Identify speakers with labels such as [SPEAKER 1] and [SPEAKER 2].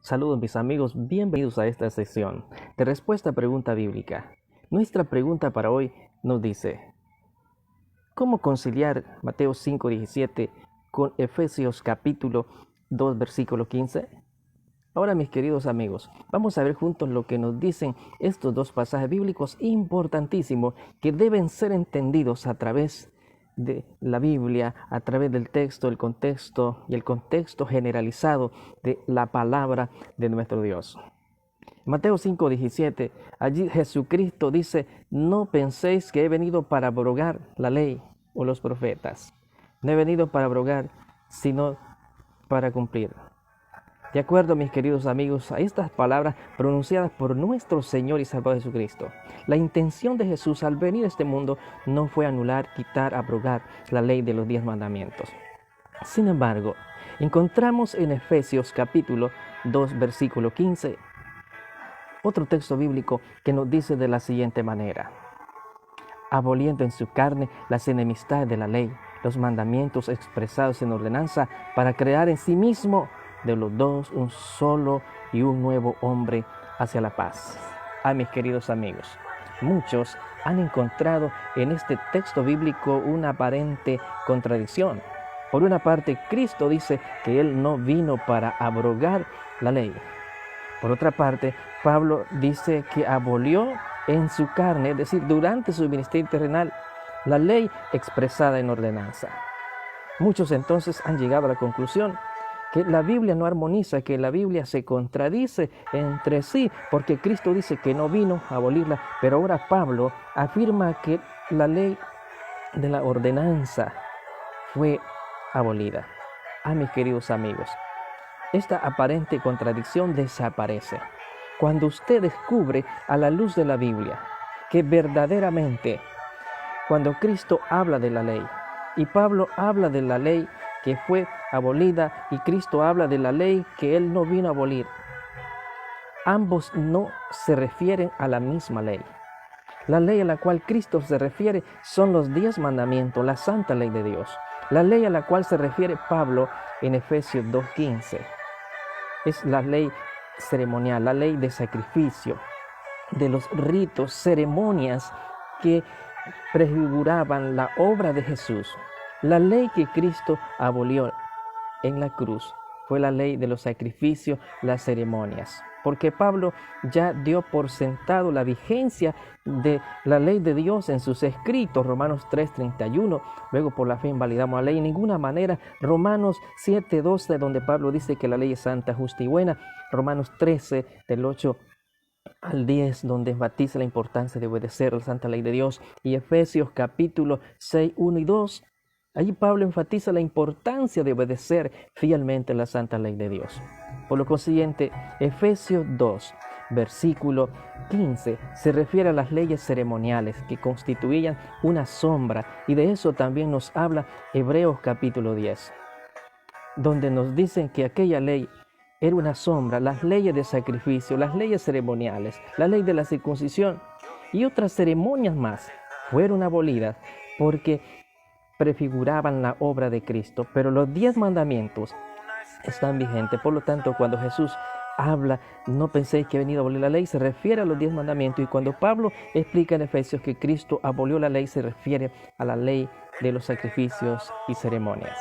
[SPEAKER 1] Saludos mis amigos, bienvenidos a esta sesión de respuesta a pregunta bíblica. Nuestra pregunta para hoy nos dice: ¿cómo conciliar Mateo 5:17 con Efesios capítulo 2 versículo 15? Ahora mis queridos amigos, vamos a ver juntos lo que nos dicen estos dos pasajes bíblicos importantísimos que deben ser entendidos a través de la Biblia, a través del texto, el contexto y el contexto generalizado de la palabra de nuestro Dios. Mateo 5:17, allí Jesucristo dice: no penséis que he venido para abrogar la ley o los profetas. No he venido para abrogar, sino para cumplir. De acuerdo, mis queridos amigos, a estas palabras pronunciadas por nuestro Señor y Salvador Jesucristo, la intención de Jesús al venir a este mundo no fue anular, quitar, abrogar la ley de los 10 mandamientos. Sin embargo, encontramos en Efesios capítulo 2, versículo 15, otro texto bíblico que nos dice de la siguiente manera: aboliendo en su carne las enemistades de la ley, los mandamientos expresados en ordenanza, para crear en sí mismo de los dos un solo y un nuevo hombre hacia la paz. Mis queridos amigos, muchos han encontrado en este texto bíblico una aparente contradicción. Por una parte, Cristo dice que Él no vino para abrogar la ley. Por otra parte, Pablo dice que abolió en su carne, es decir, durante su ministerio terrenal, la ley expresada en ordenanza. Muchos entonces han llegado a la conclusión que la Biblia no armoniza, que la Biblia se contradice entre sí, porque Cristo dice que no vino a abolirla, pero ahora Pablo afirma que la ley de la ordenanza fue abolida. Mis queridos amigos, esta aparente contradicción desaparece cuando usted descubre a la luz de la Biblia que verdaderamente cuando Cristo habla de la ley y Pablo habla de la ley que fue abolida y Cristo habla de la ley que Él no vino a abolir, ambos no se refieren a la misma ley. La ley a la cual Cristo se refiere son los 10 mandamientos, la santa ley de Dios. La ley a la cual se refiere Pablo en Efesios 2:15 es la ley ceremonial, la ley de sacrificio, de los ritos, ceremonias que prefiguraban la obra de Jesús. La ley que Cristo abolió en la cruz fue la ley de los sacrificios, las ceremonias, porque Pablo ya dio por sentado la vigencia de la ley de Dios en sus escritos, Romanos 3:31, luego por la fe invalidamos la ley en ninguna manera, Romanos 7:12, donde Pablo dice que la ley es santa, justa y buena, Romanos 13, del 8 al 10, donde enfatiza la importancia de obedecer la santa ley de Dios, y Efesios capítulo 6, 1 y 2, allí Pablo enfatiza la importancia de obedecer fielmente la santa ley de Dios. Por lo consiguiente, Efesios 2, versículo 15, se refiere a las leyes ceremoniales que constituían una sombra, y de eso también nos habla Hebreos capítulo 10, donde nos dicen que aquella ley era una sombra, las leyes de sacrificio, las leyes ceremoniales, la ley de la circuncisión y otras ceremonias más fueron abolidas porque prefiguraban la obra de Cristo, pero los 10 mandamientos están vigentes. Por lo tanto, cuando Jesús habla, no penséis que he venido a abolir la ley, se refiere a los 10 mandamientos, y cuando Pablo explica en Efesios que Cristo abolió la ley, se refiere a la ley de los sacrificios y ceremonias.